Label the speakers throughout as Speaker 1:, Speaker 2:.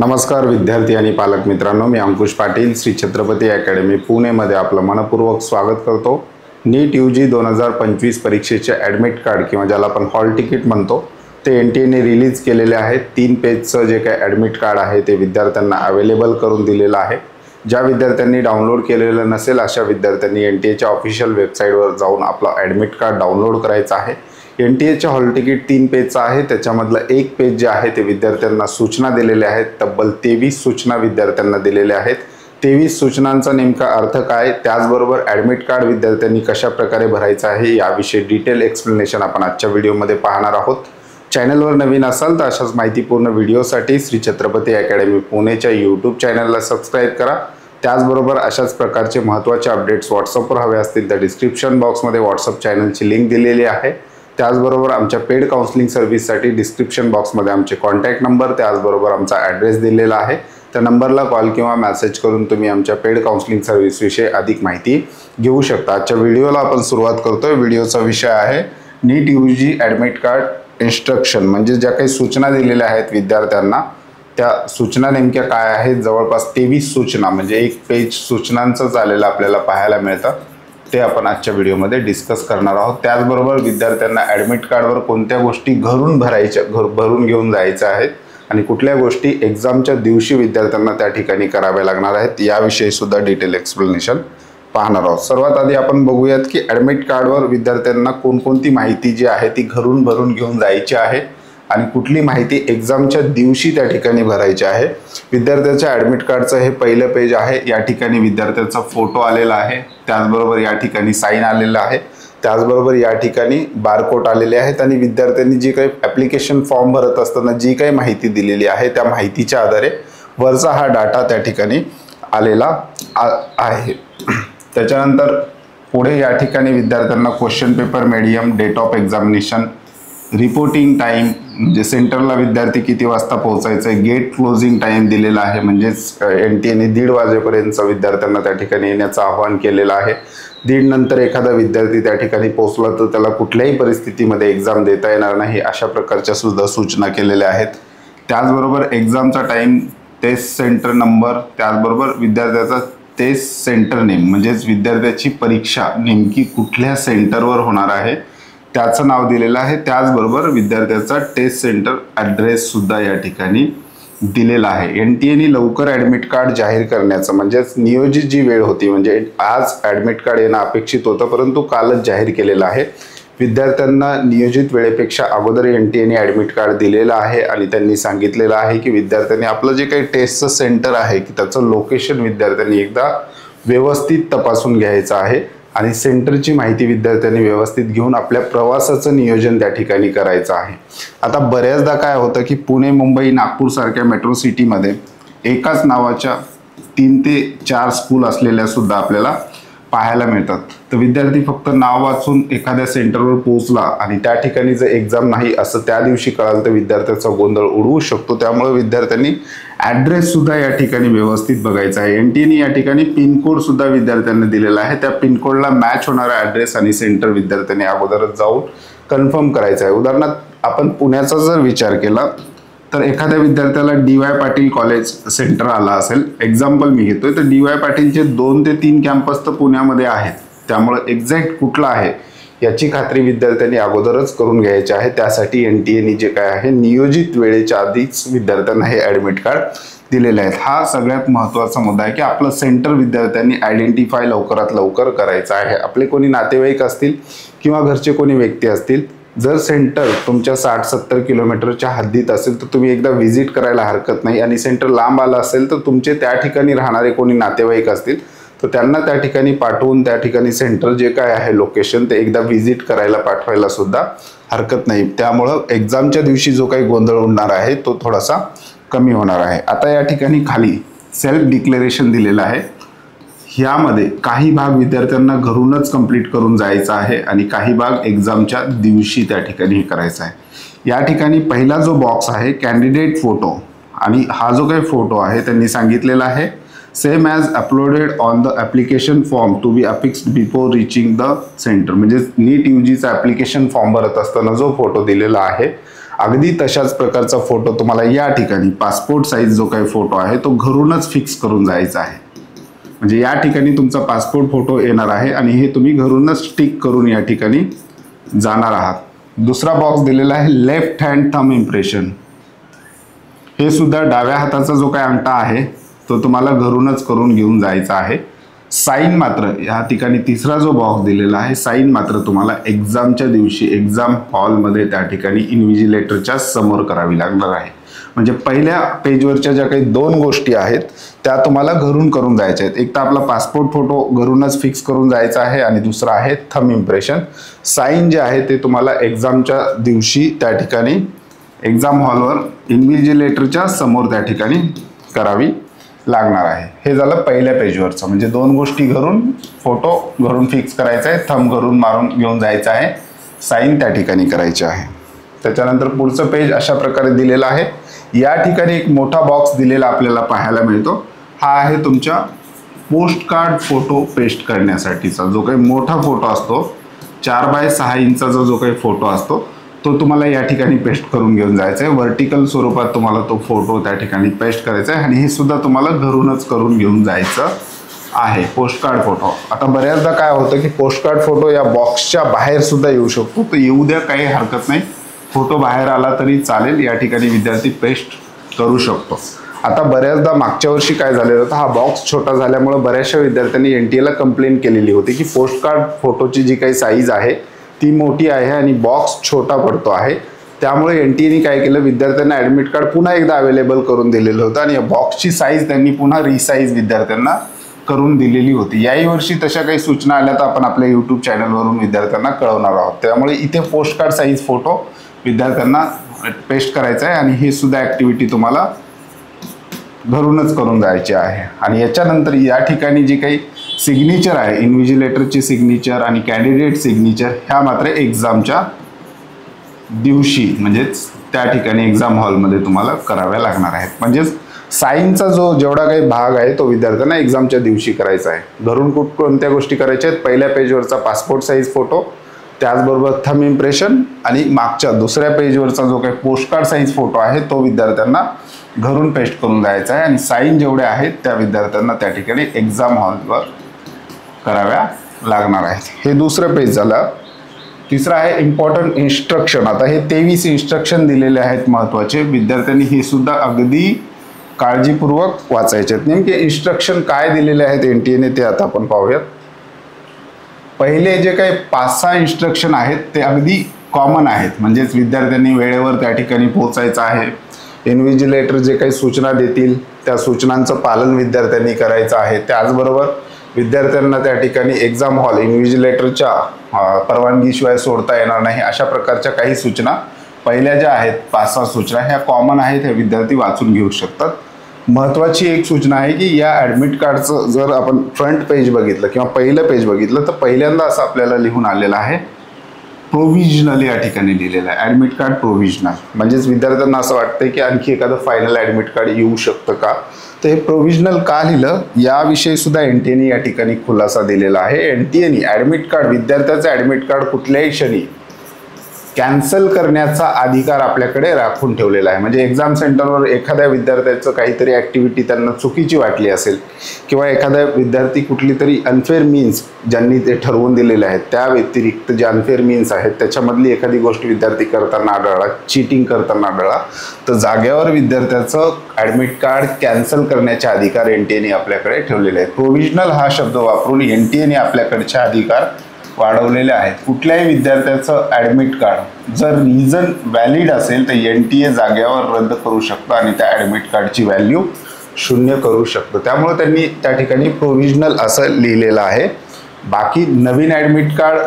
Speaker 1: नमस्कार विद्यार्थी आणि पालक मित्रांनो, मी अंकुश पाटील श्री छत्रपती अकॅडमी पुणेमध्ये आपलं मनपूर्वक स्वागत करतो। नीट UG 2025 परीक्षेचे ॲडमिट कार्ड किंवा ज्याला आपण हॉल तिकीट म्हणतो ते NTA रिलीज केलेले आहेत। 3 पेजचं जे काही ॲडमिट कार्ड आहे ते विद्यार्थ्यांना अवेलेबल करून दिलेलं आहे। ज्या विद्यार्थ्यांनी डाउनलोड केलेलं नसेल अशा विद्यार्थ्यांनी NTAच्या ऑफिशियल वेबसाईटवर जाऊन आपलं ॲडमिट कार्ड डाउनलोड करायचं आहे। NTAचे हॉल तिकीट 3 पेजचं आहे, त्याच्यामधलं एक पेज जे आहे ते विद्यार्थ्यांना सूचना दिलेल्या आहेत। तब्बल 23 सूचना विद्यार्थ्यांना दिलेल्या आहेत। 23 सूचनांचा नेमका अर्थ काय, त्याचबरोबर ॲडमिट कार्ड विद्यार्थ्यांनी कशा प्रकारे भरायचं आहे याविषयी डिटेल एक्सप्लेनेशन आपण आजच्या व्हिडिओमध्ये पाहणार आहोत। चॅनलवर नवीन असाल तर अशाच माहितीपूर्ण व्हिडिओसाठी श्री छत्रपती अकॅडमी पुणेच्या यूट्यूब चॅनलला सबस्क्राईब करा। त्याचबरोबर अशाच प्रकारचे महत्त्वाचे अपडेट्स व्हॉट्सअपवर हवे असतील तर डिस्क्रिप्शन बॉक्समध्ये व्हॉट्सअप चॅनलची लिंक दिलेली आहे। त्याचबरोबर आमच्या पेड काउन्सिलिंग सर्व्हिससाठी डिस्क्रिप्शन बॉक्समध्ये आमचे कॉन्टॅक्ट नंबर त्याचबरोबर आमचा ॲड्रेस दिलेला आहे। त्या नंबरला कॉल किंवा मेसेज करून तुम्ही आमच्या पेड काउन्सिलिंग सर्व्हिसविषयी अधिक माहिती घेऊ शकता। आजच्या व्हिडिओला आपण सुरुवात करतोय। व्हिडिओचा विषय आहे नीट UG ॲडमिट कार्ड इन्स्ट्रक्शन, म्हणजे ज्या काही सूचना दिलेल्या आहेत विद्यार्थ्यांना त्या सूचना नेमक्या काय आहेत। जवळपास 23 सूचना, म्हणजे एक पेज सूचनांचं झालेलं आपल्याला पाहायला मिळतं, ते आपण आजच्या व्हिडिओमध्ये डिस्कस करणार आहोत। त्याचबरोबर विद्यार्थ्यांना ॲडमिट कार्डवर कोणत्या गोष्टी घरून भरायच्या, भरून घेऊन जायच्या आहेत आणि कुठल्या गोष्टी एक्झामच्या दिवशी विद्यार्थ्यांना त्या ठिकाणी कराव्या लागणार आहेत याविषयी सुद्धा डिटेल एक्सप्लेनेशन पाहणार आहोत। सर्वात आधी आपण बघूयात की ॲडमिट कार्डवर विद्यार्थ्यांना कोणकोणती माहिती जी आहे ती घरून भरून घेऊन जायची आहे आणि कुठली माहिती एक्झामच्या दिवशी त्या ठिकाणी भरायची आहे। विद्यार्थ्याच्या ॲडमिट कार्डचं हे पहिलं पेज आहे। या ठिकाणी विद्यार्थ्याचा फोटो आलेला आहे, त्याचबरोबर या ठिकाणी साईन आलेला आहे, त्याचबरोबर या ठिकाणी बारकोड आलेले आहेत आणि विद्यार्थ्यांनी जी काही ॲप्लिकेशन फॉर्म भरत असताना जी काही माहिती दिलेली आहे त्या माहितीच्या आधारे वरचा हा डाटा त्या ठिकाणी आलेला आहे। त्याच्यानंतर पुढे या ठिकाणी विद्यार्थ्यांना question paper medium, date of examination, reporting time म्हणजे सेंटरला विद्यार्थी किती वाजता पोहोचायचे, गेट क्लोजिंग टाइम दिलेला आहे, म्हणजेच NTAने 1:30 वाजेपर्यंत विद्यार्थ्यांना त्या ठिकाणी येण्याचं आवाहन केलेलं आहे। 1:30 नंतर एखादा विद्यार्थी त्या ठिकाणी पोहोचला तर त्याला कुठल्याही परिस्थितीमध्ये एक्झाम देता येणार नाही, अशा प्रकारच्या सुद्धा सूचना केलेल्या आहेत। त्याचबरोबर एक्झामचा टाइम, टेस्ट सेंटर नंबर, त्याचबरोबर विद्यार्थ्याचा टेस्ट सेंटर नेम, म्हणजेच विद्यार्थ्याची परीक्षा नेमकी कुठल्या सेंटरवर होणार आहे त्याचं नाव दिलेलं आहे। त्याचबरोबर विद्यार्थ्याचा टेस्ट सेंटर ॲड्रेस सुद्धा या ठिकाणी दिलेला आहे। NTAने लवकर ॲडमिट कार्ड जाहीर करण्याचं, म्हणजेच नियोजित जी वेळ होती, म्हणजे आज ॲडमिट कार्ड येणं अपेक्षित होतं परंतु कालच जाहीर केलेलं आहे। विद्यार्थ्यांना नियोजित वेळेपेक्षा अगोदर NTAने ॲडमिट कार्ड दिलेलं आहे आणि त्यांनी सांगितलेलं आहे की विद्यार्थ्यांनी आपलं जे काही टेस्टचं सेंटर आहे की त्याचं लोकेशन विद्यार्थ्यांनी एकदा व्यवस्थित तपासून घ्यायचं आहे आणि सेंटरची माहिती विद्यार्थ्यांनी व्यवस्थित घेऊन आपल्या प्रवासाचं नियोजन त्या ठिकाणी करायचं आहे। आता बऱ्याचदा काय होतं की पुणे, मुंबई, नागपूर सारख्या मेट्रो सिटीमध्ये एकाच नावाच्या 3 ते 4 स्कूल असलेल्या सुद्धा आपल्याला पाहायला मिळतात। तर विद्यार्थी फक्त नाव वाचून एखाद्या सेंटरवर पोहोचला आणि त्या ठिकाणी जर एक्झाम नाही असं त्या दिवशी कळालं तर विद्यार्थ्याचा गोंधळ उडवू शकतो। त्यामुळे विद्यार्थ्यांनी ॲड्रेस सुद्धा या ठिकाणी व्यवस्थित बघायचा आहे। NTAने या ठिकाणी पिनकोड सुद्धा विद्यार्थ्यांना दिलेला आहे, त्या पिनकोडला मॅच होणारा ॲड्रेस आणि सेंटर विद्यार्थ्यांनी अगोदरच जाऊन कन्फर्म करायचं आहे। उदाहरणार्थ आपण पुण्याचा जर विचार केला तर एखाद्या विद्यार्थ्याला DY पाटील कॉलेज सेंटर आला असेल, एक्झाम्पल मी घेतोय, तर DY पाटीलचे 2 ते 3 कॅम्पस तर पुण्यामध्ये आहेत, त्यामुळे एक्झॅक्ट कुठला आहे याची खात्री विद्यार्थ्यांनी अगोदरच करून घ्यायची आहे। त्यासाठी NTAने जे काय आहे नियोजित वेळेच्या आधीच विद्यार्थ्यांना हे ॲडमिट कार्ड दिलेले आहेत। हा सगळ्यात महत्त्वाचा मुद्दा आहे की आपलं सेंटर विद्यार्थ्यांनी आयडेंटिफाय लवकरात लवकर करायचं आहे। आपले कोणी नातेवाईक असतील किंवा घरचे कोणी व्यक्ती असतील, जर सेंटर तुमच्या 60-70 किलोमीटरच्या हद्दीत असेल तर तुम्ही एकदा व्हिजिट करायला हरकत नाही आणि सेंटर लांब आलं असेल तर तुमचे त्या ठिकाणी राहणारे कोणी नातेवाईक असतील तर त्यांना त्या ठिकाणी पाठवून त्या ठिकाणी सेंटर जे काय आहे लोकेशन ते एकदा व्हिजिट करायला पाठवायला सुद्धा हरकत नाही। त्यामुळं एक्झामच्या दिवशी जो काही गोंधळ उडणार आहे तो थोडासा कमी होणार आहे। आता या ठिकाणी खाली सेल्फ डिक्लेरेशन दिलेलं आहे, ह्यामध्ये काही भाग विद्यार्थ्यांना घरूनच कंप्लीट करून जायचा आहे आणि काही भाग एक्झामच्या दिवशी त्या ठिकाणी हे करायचा आहे। या ठिकाणी पहिला जो बॉक्स आहे कॅन्डिडेट फोटो, आणि हा जो काही फोटो आहे त्यांनी सांगितलेला आहे same as uploaded on the application form to be affixed before reaching the centre, म्हणजे नीट UGचा ॲप्लिकेशन फॉर्म भरत असताना जो फोटो दिलेला आहे अगदी तशाच प्रकारचा फोटो तुम्हाला या ठिकाणी पासपोर्ट साईज जो काही फोटो आहे तो घरूनच फिक्स करून जायचा आहे. म्हणजे या ठिकाणी तुमचा पासपोर्ट फोटो येणार आहे आणि हे तुम्ही घरूनच स्टिक करून या ठिकाणी जाणार आहात. दुसरा बॉक्स दिलेला आहे लेफ्ट हँड थंब इम्प्रेशन. हे सुद्धा डाव्या हाताचा जो काही अंगठा आहे तो तुम्हाला घरूनच करून घेऊन जायचा आहे. साईन मात्र या ठिकाणी तिसरा जो बॉक्स दिलेला आहे, साईन मात्र तुम्हाला एक्झामच्या दिवशी एक्झाम हॉलमध्ये त्या ठिकाणी इन्व्हिजिलेटरच्या समोर करावी लागणार आहे. म्हणजे पहिल्या पेजवरच्या ज्या काही 2 गोष्टी आहेत त्या तुम्हाला घरून करून जायच्या आहेत. एक तर आपला पासपोर्ट फोटो घरूनच फिक्स करून जायचा आहे आणि दुसरा आहे थंब इम्प्रेशन. साईन जे आहे ते तुम्हाला एक्झामच्या दिवशी त्या ठिकाणी एक्झाम हॉलवर इन्व्हिजिलेटरच्या समोर त्या ठिकाणी करावी लागणार आहे. हे झालं पहिल्या पेजवरचं. म्हणजे 2 गोष्टी घरून, फोटो घरून फिक्स करायचा आहे, थंब घरून मारून घेऊन जायचा आहे, साईन त्या ठिकाणी करायची आहे. त्याच्यानंतर पुढचं पेज अशा प्रकारे दिलेलं आहे. या ठिकाणी एक मोठा बॉक्स दिलेला आपल्याला पाहायला मिळतो. हा आहे तुमच्या पोस्ट कार्ड फोटो पेस्ट करण्यासाठीचा जो काही मोठा फोटो असतो, 4x6 इंचाचा जो काही फोटो असतो तो तुम्हाला या ठिकाणी पेस्ट करून घेऊन जायचा आहे. व्हर्टिकल स्वरूपात तुम्हाला तो फोटो त्या ठिकाणी पेस्ट करायचा आहे आणि हे सुद्धा तुम्हाला घरूनच करून घेऊन जायचं आहे. Postcard photo. आता बऱ्याचदा काय होतं की पोस्टकार्ड फोटो या बॉक्सच्या बाहेर सुद्धा येऊ शकतो. तर येऊ द्या, काही हरकत नाही. फोटो बाहेर आला तरी चालेल, या ठिकाणी विद्यार्थी पेस्ट करू शकतो. आता बऱ्याचदा मागच्या वर्षी काय झालेलं होतं, हा बॉक्स छोटा झाल्यामुळे बऱ्याचशा विद्यार्थ्यांनी NTA ला कंप्लेंट केलेली होती की पोस्टकार्ड फोटोची जी काही साईज आहे ती मोठी आहे आणि बॉक्स छोटा पडतो आहे. त्यामुळे NTA काय केलं, विद्यार्थ्यांना ॲडमिट कार्ड पुन्हा एकदा अवेलेबल करून दिलेलं होतं आणि या बॉक्सची साईज त्यांनी पुन्हा रिसाईज विद्यार्थ्यांना करून दिलेली होती. याही वर्षी तशा काही सूचना आल्या तर आपण आपल्या YouTube चॅनलवरून विद्यार्थ्यांना कळवणार आहोत. त्यामुळे इथे पोस्टकार्ड साईज फोटो विद्यार्थ्यांना पेस्ट करायचा आहे आणि ही सुद्धा ॲक्टिव्हिटी तुम्हाला घरूनच करून जायची आहे. आणि याच्यानंतर या ठिकाणी जी काही सिग्नेचर आहे, इन्व्हिजिलेटरची सिग्नेचर आणि कॅन्डिडेट सिग्नेचर, ह्या मात्र एक्झामच्या दिवशी म्हणजेच त्या ठिकाणी एक्झाम हॉलमध्ये तुम्हाला कराव्या लागणार आहेत. म्हणजेच साईनचा जेवढा काही भाग आहे तो विद्यार्थ्यांना एक्झामच्या दिवशी करायचा आहे. घरून कोणत्या गोष्टी करायच्या आहेत, पहिल्या पेजवरचा पासपोर्ट साईज फोटो, त्याचबरोबर थंब इम्प्रेशन आणि मागच्या दुसऱ्या पेजवरचा जो काही पोस्टकार्ड साईज फोटो आहे तो विद्यार्थ्यांना घरून पेस्ट करून जायचा आहे आणि साईन जेवढे आहेत त्या विद्यार्थ्यांना त्या ठिकाणी एक्झाम हॉलवर कराव्या लागणार आहेत. हे दुसरं पेज झालं. तिसरं आहे इम्पॉर्टंट इन्स्ट्रक्शन. आता हे 23 इन्स्ट्रक्शन दिलेले आहेत महत्त्वाचे. विद्यार्थ्यांनी हे सुद्धा अगदी काळजीपूर्वक वाचायचे आहेत. नेमके इन्स्ट्रक्शन काय दिलेले आहेत NTA ते आता आपण पाहूयात. पहिले जे काही 5-6 इन्स्ट्रक्शन आहेत ते अगदी कॉमन आहेत. म्हणजेच विद्यार्थ्यांनी वेळेवर त्या ठिकाणी पोहोचायचं आहे. इन्व्हिजिलेटर जे काही सूचना देतील त्या सूचनांचं पालन विद्यार्थ्यांनी करायचं आहे. त्याचबरोबर विद्यार्थ्यांना त्या ठिकाणी एक्झाम हॉल इन्व्हिजिलेटरच्या परवानगीशिवाय सोडता येणार नाही, अशा प्रकारच्या काही सूचना पहिल्या ज्या आहेत 5-6 सूचना ह्या कॉमन आहेत, हे विद्यार्थी वाचून घेऊ शकतात. महत्त्वाची एक सूचना आहे की या ॲडमिट कार्डचं जर आपण फ्रंट पेज बघितलं किंवा पहिलं पेज बघितलं तर पहिल्यांदा असं आपल्याला लिहून आलेलं आहे प्रोव्हिजनल, या ठिकाणी लिहिलेलं आहे ॲडमिट कार्ड प्रोव्हिजनल. म्हणजेच विद्यार्थ्यांना असं वाटतं की आणखी एखादं फायनल ॲडमिट कार्ड येऊ शकतं का, तर हे प्रोव्हिजनल का लिहिलं याविषयी सुद्धा NTA या ठिकाणी खुलासा दिलेला आहे. NTA ॲडमिट कार्ड, विद्यार्थ्याचं ॲडमिट कार्ड कुठल्याही क्षणी कॅन्सल करण्याचा अधिकार आपल्याकडे राखून ठेवलेला आहे. म्हणजे एक्झाम सेंटरवर एखाद्या विद्यार्थ्याचं काहीतरी ॲक्टिव्हिटी त्यांना चुकीची वाटली असेल किंवा एखादा विद्यार्थी कुठली तरी अनफेअर मीन्स ज्यांनी ते ठरवून दिलेले आहेत त्या व्यतिरिक्त जे अनफेअर मीन्स आहेत त्याच्यामधली एखादी गोष्ट विद्यार्थी करताना आढळला, चीटिंग करताना आढळला, तर जागेवर विद्यार्थ्याचं ॲडमिट कार्ड कॅन्सल करण्याचे अधिकार NTA आपल्याकडे ठेवलेले आहेत. प्रोव्हिजनल हा शब्द वापरून NTA आपल्याकडचे अधिकार वाढवलेले आहेत. कुठल्याही विद्यार्थ्याचं ॲडमिट कार्ड जर रिझन व्हॅलिड असेल तर NTA जागेवर रद्द करू शकतं आणि त्या ॲडमिट कार्डची व्हॅल्यू 0 करू शकतं. त्यामुळे त्यांनी त्या ठिकाणी प्रोव्हिजनल असं लिहिलेलं आहे. बाकी नवीन ॲडमिट कार्ड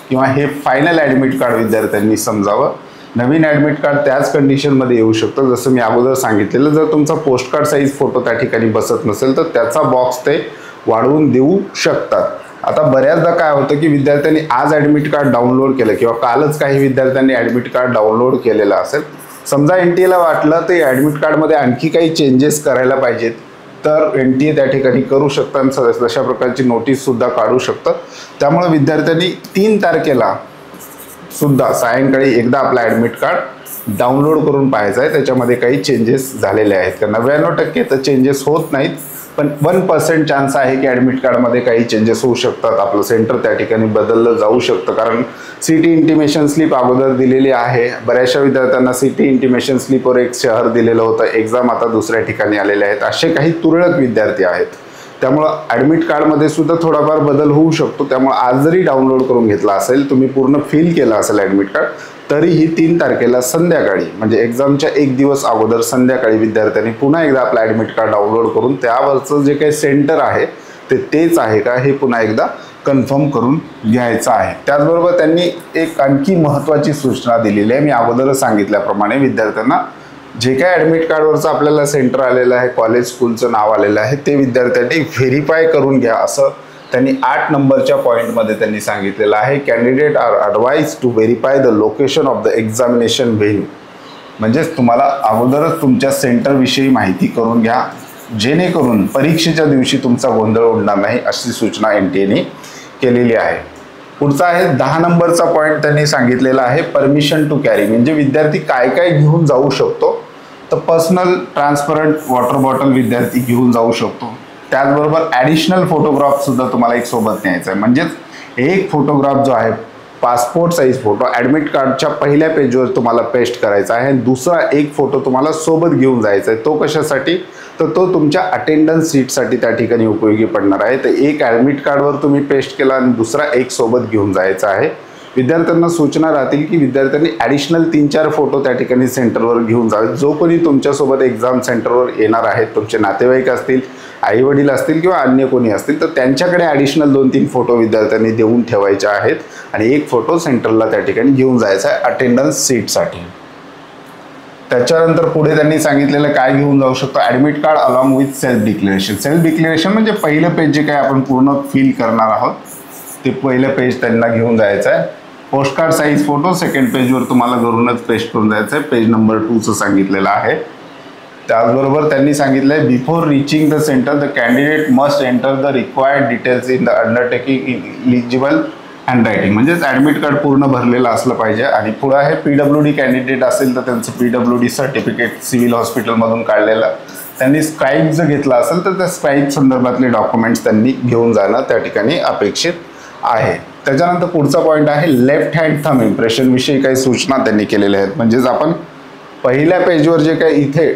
Speaker 1: किंवा हे फायनल ॲडमिट कार्ड विद्यार्थ्यांनी समजावं. नवीन ॲडमिट कार्ड त्याच कंडिशनमध्ये येऊ शकतं जसं मी अगोदर सांगितलेलं. जर तुमचा पोस्टकार्ड साईज फोटो त्या ठिकाणी बसत नसेल तर त्याचा बॉक्स ते वाढवून देऊ शकतात. आता बऱ्याचदा काय होतं की विद्यार्थ्यांनी आज ॲडमिट कार्ड डाउनलोड केलं किंवा कालच काही विद्यार्थ्यांनी ॲडमिट कार्ड डाउनलोड केलेलं असेल. समजा NTA ला वाटलं ते ॲडमिट कार्डमध्ये आणखी काही चेंजेस करायला पाहिजेत तर NTA त्या ठिकाणी करू शकतात, तशा प्रकारची नोटीस सुद्धा काढू शकतात. त्यामुळे विद्यार्थ्यांनी 3 तारखेला सुद्धा सायंकाळी एकदा आपलं ॲडमिट कार्ड डाउनलोड करून पाहायचं आहे त्याच्यामध्ये काही चेंजेस झालेले आहेत का. 99% तर चेंजेस होत नाहीत, पण 1% चान्स आहे की ॲडमिट कार्डमध्ये काही चेंजेस होऊ शकतात. आपलं सेंटर त्या ठिकाणी बदललं जाऊ शकतं, कारण सिटी इंटिमेशन स्लिप अगोदर दिलेली आहे. बऱ्याचशा विद्यार्थ्यांना सिटी इंटिमेशन स्लिपवर एक शहर दिलेलं होतं, एक्झाम आता दुसऱ्या ठिकाणी आलेले आहेत. असे काही तुरळक विद्यार्थी आहेत, त्यामुळं ॲडमिट कार्डमध्ये सुद्धा थोडाफार बदल होऊ शकतो. त्यामुळे आज जरी डाउनलोड करून घेतला असेल, तुम्ही पूर्ण फिल केलं असेल ॲडमिट कार्ड, तरीही 3 तारखेला संध्याकाळी म्हणजे एक्झामच्या 1 दिवस अगोदर संध्याकाळी विद्यार्थ्यांनी पुन्हा एकदा आपलं ॲडमिट कार्ड डाउनलोड करून त्यावरचं जे काही सेंटर आहे ते तेच आहे का हे पुन्हा एकदा कन्फर्म करून घ्यायचं आहे. त्याचबरोबर त्यांनी एक आणखी महत्त्वाची सूचना दिलेली आहे. मी अगोदरच सांगितल्याप्रमाणे विद्यार्थ्यांना जे काय ॲडमिट कार्डवरचं आपल्याला सेंटर आलेलं आहे, कॉलेज स्कूलचं नाव आलेलं आहे, ते विद्यार्थ्यांनी व्हेरीफाय करून घ्या असं त्यांनी 8 नंबरच्या पॉईंटमध्ये त्यांनी सांगितलेलं आहे. Candidate are advise to verify the location of the examination venue. म्हणजेच तुम्हाला अगोदरच तुमच्या सेंटरविषयी माहिती करून घ्या, जेणेकरून परीक्षेच्या दिवशी तुमचा गोंधळ उडणार नाही, अशी सूचना NTA केलेली आहे. पुढचा आहे 10 नंबरचा पॉईंट त्यांनी सांगितलेला आहे परमिशन टू कॅरी. म्हणजे विद्यार्थी काय काय घेऊन जाऊ शकतो, तर पर्सनल ट्रान्सपरंट वॉटर बॉटल विद्यार्थी घेऊन जाऊ शकतो. त्याचबरोबर ॲडिशनल फोटोग्राफ सुद्धा तुम्हाला एक सोबत न्यायचा आहे. म्हणजेच एक फोटोग्राफ जो आहे पासपोर्ट साईज फोटो ॲडमिट कार्डच्या पहिल्या पेजवर तुम्हाला पेस्ट करायचा आहे, आणि दुसरा एक फोटो तुम्हाला सोबत घेऊन जायचा आहे. तो कशासाठी, तर तो तुमच्या अटेंडन्स सीटसाठी त्या ठिकाणी उपयोगी पडणार आहे. तर एक ॲडमिट कार्डवर तुम्ही पेस्ट केला आणि दुसरा एक सोबत घेऊन जायचा आहे. विद्यार्थ्यांना सूचना राहतील की विद्यार्थ्यांनी ॲडिशनल 3-4 फोटो त्या ठिकाणी सेंटरवर घेऊन जावे. जो कोणी तुमच्यासोबत एक्झाम सेंटरवर येणार आहेत, तुमचे नातेवाईक असतील, आईवडील असतील किंवा अन्य कोणी असतील, तर त्यांच्याकडे ॲडिशनल 2-3 फोटो विद्यार्थ्यांनी देऊन ठेवायचे आहेत, आणि एक फोटो सेंटरला त्या ठिकाणी घेऊन जायचा आहे अटेंडन्स सीटसाठी. त्याच्यानंतर पुढे त्यांनी सांगितलेलं काय घेऊन जाऊ शकतो, admit card along with self declaration. Self declaration म्हणजे पहिलं पेज जे काय आपण पूर्ण फिल करणार आहोत ते पहिलं पेज त्यांना घेऊन जायचं आहे. पोस्टकार्ड साईज फोटो सेकंड पेजवर तुम्हाला घरूनच पेस्ट करून जायचं आहे, पेज नंबर 2चं सांगितलेलं आहे. त्याचबरोबर त्यांनी सांगितलं आहे before reaching the centre the candidate must enter the required details in the undertaking in eligible handwriting. म्हणजेच ॲडमिट कार्ड पूर्ण भरलेलं असलं पाहिजे. आणि पुढं आहे PWD कॅन्डिडेट असेल तर त्यांचं PWD सर्टिफिकेट सिव्हिल हॉस्पिटलमधून काढलेलं, त्यांनी स्क्राईब जर घेतला असेल तर त्या स्क्राईब संदर्भातले डॉक्युमेंट्स त्यांनी घेऊन जाणं त्या ठिकाणी अपेक्षित आहे. त्याच्यानंतर पुढचा पॉईंट आहे लेफ्ट हँड थंब इम्प्रेशन विषयी काही सूचना त्यांनी केलेल्या आहेत. म्हणजेच आपण पहिल्या पेजवर जे काही इथे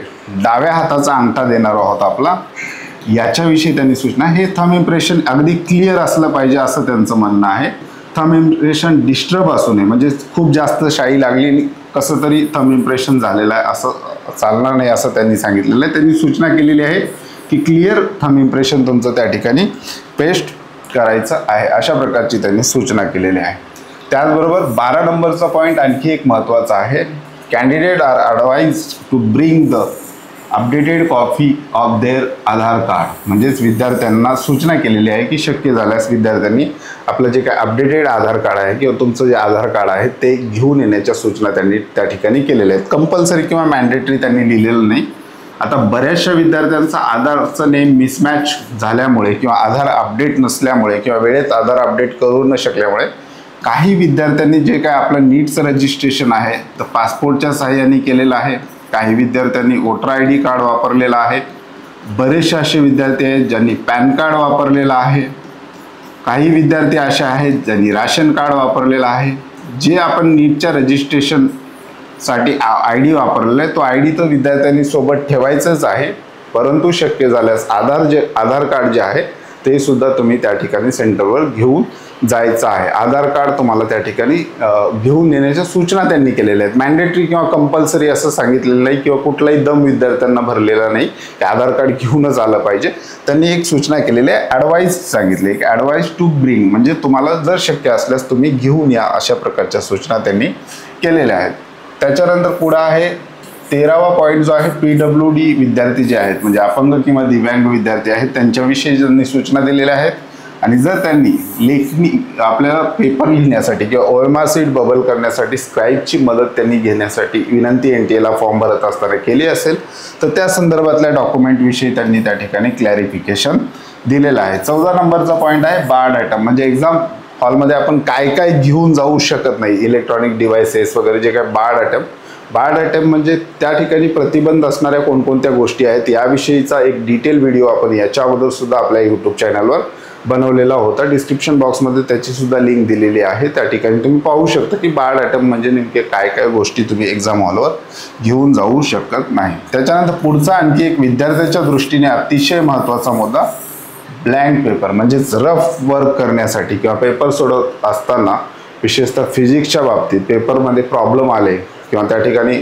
Speaker 1: डाव्या हाताचा अंगठा देणार आहोत आपला, याच्याविषयी त्यांनी सूचना. हे थंब इम्प्रेशन अगदी क्लिअर असलं पाहिजे असं त्यांचं म्हणणं आहे. थंब इम्प्रेशन डिस्टर्ब असू नये, म्हणजे खूप जास्त शाई लागली कसं तरी थंब इम्प्रेशन झालेलं आहे असं चालणार नाही असं त्यांनी सांगितलेलं आहे. त्यांनी सूचना केलेली आहे की क्लिअर थंब इम्प्रेशन तुमचं त्या ठिकाणी पेस्ट करायचं आहे, अशा प्रकारची त्यांनी सूचना केलेली आहे. त्याचबरोबर 12 नंबरचा पॉईंट आणखी एक महत्त्वाचा आहे. Candidate are advise to bring the updated copy of their Aadhaar card. म्हणजेच विद्यार्थ्यांना सूचना केलेली आहे की शक्य झाल्यास विद्यार्थ्यांनी आपलं जे काय अपडेटेड आधार कार्ड आहे किंवा तुमचं जे आधार कार्ड आहे ते घेऊन येण्याच्या सूचना त्यांनी त्या ठिकाणी केलेल्या आहेत. कंपल्सरी किंवा मॅन्डेटरी त्यांनी लिहिलेलं नाही. आता बऱ्याचशा विद्यार्थ्यांचा आधारचं नेम मिसमॅच झाल्यामुळे किंवा आधार अपडेट नसल्यामुळे किंवा वेळेत आधार अपडेट करू न शकल्यामुळे काही विद्यार्थ्यांनी जे काय आपलं नीटचं रजिस्ट्रेशन आहे तर पासपोर्टच्या सहाय्याने केलेलं आहे. काही विद्यार्थ्यांनी वोटर ID कार्ड वापरलेलं आहे. बरेचसे असे विद्यार्थी आहेत ज्यांनी पॅन कार्ड वापरलेलं आहे. काही विद्यार्थी असे आहेत ज्यांनी राशन कार्ड वापरलेलं आहे. जे आपण नीटच्या रजिस्ट्रेशनसाठी ID वापरलेला आहे तो ID तर विद्यार्थ्यांनी सोबत ठेवायचंच आहे, परंतु शक्य झाल्यास आधार कार्ड जे आहे ते सुद्धा तुम्ही त्या ठिकाणी सेंटरवर घेऊन जायचं आहे. आधार कार्ड तुम्हाला त्या ठिकाणी घेऊन येण्याच्या सूचना त्यांनी केलेल्या आहेत. मॅन्डेटरी किंवा कंपल्सरी असं सांगितलेलं नाही किंवा कुठलाही दम विद्यार्थ्यांना भरलेला नाही की आधार कार्ड घेऊनच आलं पाहिजे. त्यांनी एक सूचना केलेली आहे, ॲडवाइज सांगितले की ॲडवाइज टू ब्रिंग, म्हणजे तुम्हाला जर शक्य असल्यास तुम्ही घेऊन या, अशा प्रकारच्या सूचना त्यांनी केलेल्या आहेत. त्याच्यानंतर पुढं आहे 13वा पॉईंट जो आहे PWD विद्यार्थी जे आहेत म्हणजे अपंग किंवा दिव्यांग विद्यार्थी आहेत त्यांच्याविषयी त्यांनी सूचना दिलेल्या आहेत. आणि जर त्यांनी लेखणी आपल्याला पेपर लिहिण्यासाठी किंवा OMR सीट बबल करण्यासाठी स्क्राईबची मदत त्यांनी घेण्यासाठी विनंती NTA फॉर्म भरत असताना केली असेल तर त्या संदर्भातल्या डॉक्युमेंटविषयी त्यांनी त्या ठिकाणी क्लॅरिफिकेशन दिलेलं आहे. 14 नंबरचा पॉईंट आहे बार्ड आयटम. म्हणजे एक्झाम हॉलमध्ये आपण काय काय घेऊन जाऊ शकत नाही, इलेक्ट्रॉनिक डिव्हाइसेस वगैरे जे काय बार्ड आयटम बायोडाटा म्हणजे त्या ठिकाणी प्रतिबंध असणाऱ्या कोणकोणत्या गोष्टी आहेत याविषयीचा एक डिटेल व्हिडिओ आपण याच्या अगोदर सुद्धा आपल्या यूट्यूब चॅनलवर बनवलेला होता. डिस्क्रिप्शन बॉक्समध्ये त्याची सुद्धा लिंक दिलेली आहे. त्या ठिकाणी तुम्ही पाहू शकता की बायोडाटा म्हणजे नेमके काय काय गोष्टी तुम्ही एक्झाम हॉलवर घेऊन जाऊ शकत नाही. त्याच्यानंतर पुढचा आणखी एक विद्यार्थ्याच्या दृष्टीने अतिशय महत्त्वाचा मुद्दा, ब्लँक पेपर म्हणजेच रफ वर्क करण्यासाठी किंवा पेपर सोडवत असताना विशेषतः फिजिक्सच्या बाबतीत पेपरमध्ये प्रॉब्लेम आले किंवा त्या ठिकाणी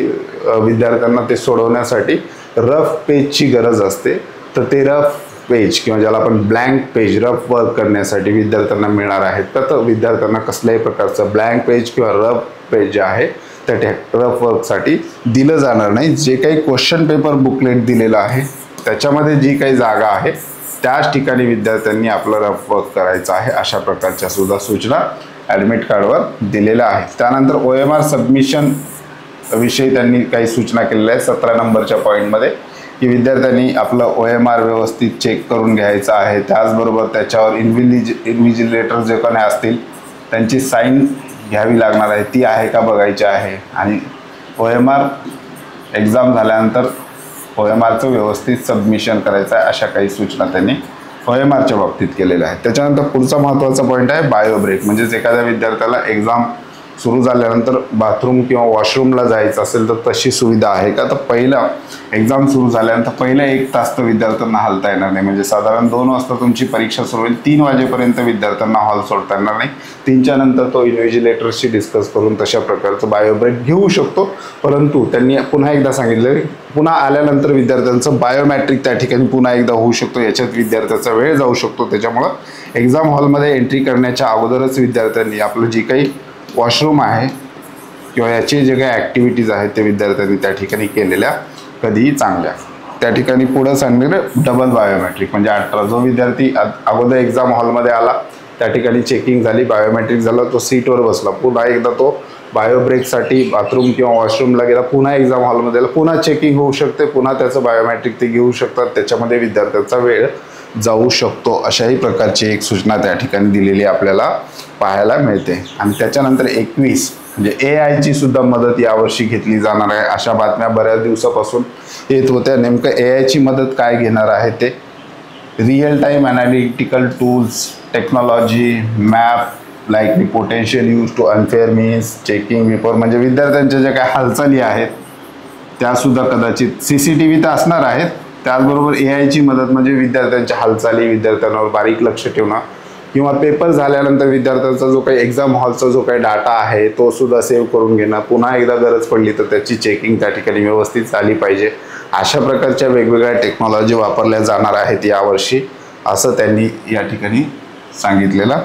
Speaker 1: विद्यार्थ्यांना ते सोडवण्यासाठी रफ पेजची गरज असते. तर ते रफ पेज किंवा ज्याला आपण ब्लँक पेज रफ वर्क करण्यासाठी विद्यार्थ्यांना मिळणार आहेत का, तर विद्यार्थ्यांना कसल्याही प्रकारचं ब्लँक पेज किंवा रफ पेज जे आहे त्या रफ वर्कसाठी दिलं जाणार नाही. जे काही क्वेश्चन पेपर बुकलेट दिलेलं आहे त्याच्यामध्ये जी काही जागा आहे त्याच ठिकाणी विद्यार्थ्यांनी आपलं रफ वर्क करायचं आहे. अशा प्रकारच्या सुद्धा सूचना ॲडमिट कार्डवर दिलेल्या आहेत. त्यानंतर OMR सबमिशन विषयी त्यांनी काही सूचना केलेल्या आहेत 17 नंबरच्या पॉईंटमध्ये, की विद्यार्थ्यांनी आपलं OMR व्यवस्थित चेक करून घ्यायचं आहे. त्याचबरोबर त्याच्यावर इन्व्हिजिलेटर जे कोणी असतील त्यांची साईन घ्यावी लागणार आहे, ती आहे का बघायची आहे. आणि OMR एक्झाम झाल्यानंतर OMRचं व्यवस्थित सबमिशन करायचं आहे. अशा काही सूचना त्यांनी OMRच्या बाबतीत केलेल्या आहेत. त्याच्यानंतर पुढचा महत्त्वाचा पॉईंट आहे बायो ब्रेक. म्हणजेच एखाद्या विद्यार्थ्याला एक्झाम सुरू झाल्यानंतर बाथरूम किंवा वॉशरूमला जायचं असेल तर तशी सुविधा आहे का, तर पहिला एक्झाम सुरू झाल्यानंतर पहिला 1 तास तर विद्यार्थ्यांना हलता येणार नाही. म्हणजे साधारण 2 वाजता तुमची परीक्षा सुरू होईल, 3 वाजेपर्यंत विद्यार्थ्यांना हॉल सोडता येणार नाही. 3च्या नंतर तो इन्व्हिजिलेटरशी डिस्कस करून तशा प्रकारचं बायो ब्रेक घेऊ शकतो. परंतु त्यांनी पुन्हा एकदा सांगितलं पुन्हा आल्यानंतर विद्यार्थ्यांचं बायोमॅट्रिक त्या ठिकाणी पुन्हा एकदा होऊ शकतो. याच्यात विद्यार्थ्याचा वेळ जाऊ शकतो. त्याच्यामुळं एक्झाम हॉलमध्ये एंट्री करण्याच्या अगोदरच विद्यार्थ्यांनी आपलं जी काही वॉशरूम आहे किंवा याचे जे काही ॲक्टिव्हिटीज आहेत ते विद्यार्थ्यांनी त्या ठिकाणी केलेल्या कधीही चांगल्या. त्या ठिकाणी पुढं सांगितलं डबल बायोमॅट्रिक म्हणजे 18 जो विद्यार्थी अगोदर एक्झाम हॉलमध्ये आला त्या ठिकाणी चेकिंग झाली, बायोमॅट्रिक झालं, तो सीटवर बसला, पुन्हा एकदा तो बायो ब्रेकसाठी बाथरूम किंवा वॉशरूमला गेला, पुन्हा एक्झाम हॉलमध्ये आला, पुन्हा चेकिंग होऊ शकते, पुन्हा त्याचं बायोमॅट्रिक ते घेऊ शकतात. त्याच्यामध्ये विद्यार्थ्यांचा वेळ जाऊ शकतो. अशाही प्रकारची एक सूचना त्या ठिकाणी दिलेली आपल्याला पाहायला मिळते. आणि त्याच्यानंतर 21 म्हणजे AI ची सुद्धा मदत यावर्षी घेतली जाणार आहे. अशा बातम्या बऱ्याच दिवसापासून येत होत्या. नेमकं AI ची मदत काय घेणार आहे ते real time analytical tools, technology, map likely potential use to unfair means, checking paper म्हणजे विद्यार्थ्यांच्या ज्या काही हालचाली आहेत त्यासुद्धा कदाचित CCTV तर असणार आहेत. त्याचबरोबर AI ची मदत म्हणजे विद्यार्थ्यांच्या हालचाली, विद्यार्थ्यांवर बारीक लक्ष ठेवणं किंवा पेपर झाल्यानंतर विद्यार्थ्यांचा जो काही एक्झाम हॉलचा जो काही डाटा आहे तो सुद्धा सेव्ह करून घेणं, पुन्हा एकदा गरज पडली तर त्याची चेकिंग त्या ठिकाणी व्यवस्थित झाली पाहिजे. अशा प्रकारच्या वेगवेगळ्या टेक्नॉलॉजी वापरल्या जाणार आहेत यावर्षी, असं त्यांनी या ठिकाणी सांगितलेलं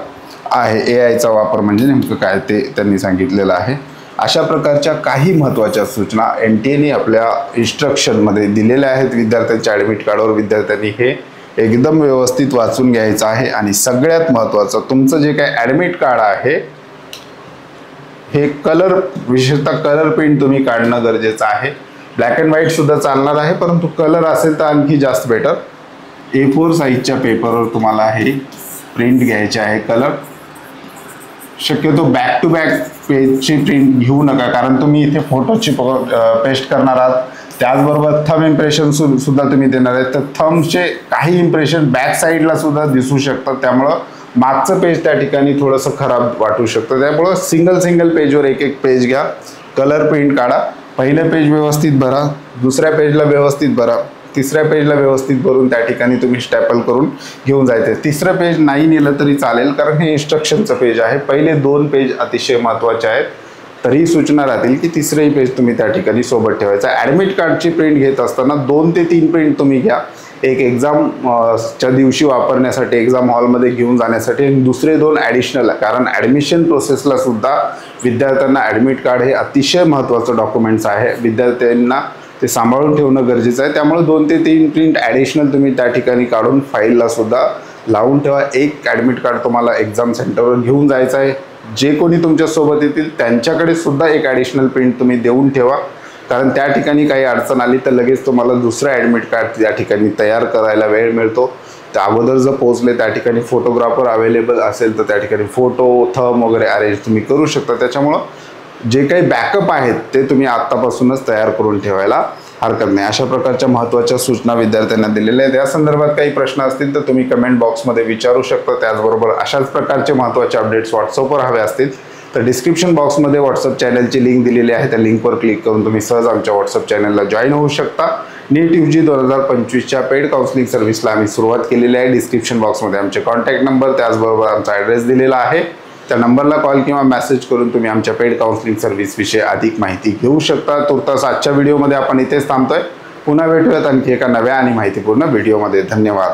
Speaker 1: आहे. AIचा वापर म्हणजे नेमकं काय ते त्यांनी सांगितलेलं आहे. अशा प्रकारच्या काही महत्त्वाच्या सूचना NTAने आपल्या इन्स्ट्रक्शनमध्ये दिलेल्या आहेत. विद्यार्थ्यांच्या ॲडमिट कार्डवर विद्यार्थ्यांनी हे एकदम व्यवस्थित वाचून घ्यायचं आहे. आणि सगळ्यात महत्त्वाचं तुमचं जे काही ॲडमिट कार्ड आहे हे कलर, विशेषतः कलर प्रिंट तुम्ही काढणं गरजेचं आहे. ब्लॅक अँड व्हाईट सुद्धा चालणार आहे, परंतु कलर असेल तर आणखी जास्त बेटर. A4 साईजच्या पेपरवर तुम्हाला हे प्रिंट घ्यायचे आहे कलर. शक्यतो बॅक टू बॅक पेजची प्रिंट घेऊ नका, कारण तुम्ही इथे फोटोची पेस्ट करणार आहात. त्याचबरोबर थंब इम्प्रेशन सुद्धा तुम्ही देणार आहेत, तर थंबचे काही इम्प्रेशन बॅक साईडला सुद्धा दिसू शकतात. त्यामुळं मागचं पेज त्या ठिकाणी थोडंसं खराब वाटू शकतं. त्यामुळं सिंगल पेजवर एक पेज घ्या, कलर प्रिंट काढा. पहिलं पेज व्यवस्थित भरा, दुसऱ्या पेजला व्यवस्थित भरा, तिसऱ्या पेजला व्यवस्थित भरून त्या ठिकाणी तुम्ही स्टॅपल करून घेऊन जायचे. तिसरं पेज नाही नेलं तरी चालेल, कारण हे इन्स्ट्रक्शनचं पेज आहे. पहिले 2 पेज अतिशय महत्त्वाचे आहेत. तरी सूचना राहतील की तिसरंही पेज तुम्ही त्या ठिकाणी सोबत ठेवायचं. ॲडमिट कार्डची प्रिंट घेत असताना 2 ते 3 प्रिंट तुम्ही घ्या. एक एक्झामच्या दिवशी वापरण्यासाठी, एक्झाम हॉलमध्ये घेऊन जाण्यासाठी, आणि दुसरे 2 ॲडिशनल, कारण ॲडमिशन प्रोसेसला सुद्धा विद्यार्थ्यांना ॲडमिट कार्ड हे अतिशय महत्त्वाचं डॉक्युमेंट्स आहे. विद्यार्थ्यांना ते सांभाळून ठेवणं गरजेचं आहे. त्यामुळे 2 ते 3 प्रिंट ॲडिशनल तुम्ही त्या ठिकाणी काढून फाईलला सुद्धा लावून ठेवा. एक ॲडमिट कार्ड तुम्हाला एक्झाम सेंटरवर घेऊन जायचं आहे. जे कोणी तुमच्यासोबत येतील त्यांच्याकडे सुद्धा एक ॲडिशनल प्रिंट तुम्ही देऊन ठेवा, कारण त्या ठिकाणी काही अडचण आली तर लगेच तुम्हाला दुसरं ॲडमिट कार्ड त्या ठिकाणी तयार करायला वेळ मिळतो. त्या अगोदर जर पोहोचले त्या ठिकाणी फोटोग्राफर अवेलेबल असेल तर त्या ठिकाणी फोटो, थंब वगैरे अरेंज तुम्ही करू शकता. त्याच्यामुळं जे काही बॅकअप आहेत ते तुम्ही आत्तापासूनच तयार करून ठेवायला हरकत नाही. अशा प्रकारच्या महत्त्वाच्या सूचना विद्यार्थ्यांना दिलेल्या आहेत. या संदर्भात काही प्रश्न असतील तर तुम्ही कमेंट बॉक्समध्ये विचारू शकता. त्याचबरोबर अशाच प्रकारचे महत्त्वाचे अपडेट्स व्हॉट्सअपवर हवे असतील तर डिस्क्रिप्शन बॉक्समध्ये व्हॉट्सअप चॅनलची लिंक दिलेली आहे. त्या लिंकवर क्लिक करून तुम्ही सहज आमच्या व्हॉट्सअप चॅनलला जॉईन होऊ शकता. नीट UG 2025च्या पेड काउन्सिलिंग सर्व्हिसला आम्ही सुरुवात केलेली आहे. डिस्क्रिप्शन बॉक्समध्ये आमचे कॉन्टॅक्ट नंबर त्याचबरोबर आमचा ॲड्रेस दिलेला आहे. त्या नंबरला कॉल किंवा मेसेज करून तुम्ही आमच्या पेड काउन्सिलिंग सर्व्हिसविषयी अधिक माहिती घेऊ शकता. तुर्तास आजच्या व्हिडिओमध्ये आपण इथेच थांबतोय. पुन्हा भेटूयात आणखी एका नव्या आणि माहितीपूर्ण व्हिडिओमध्ये. धन्यवाद.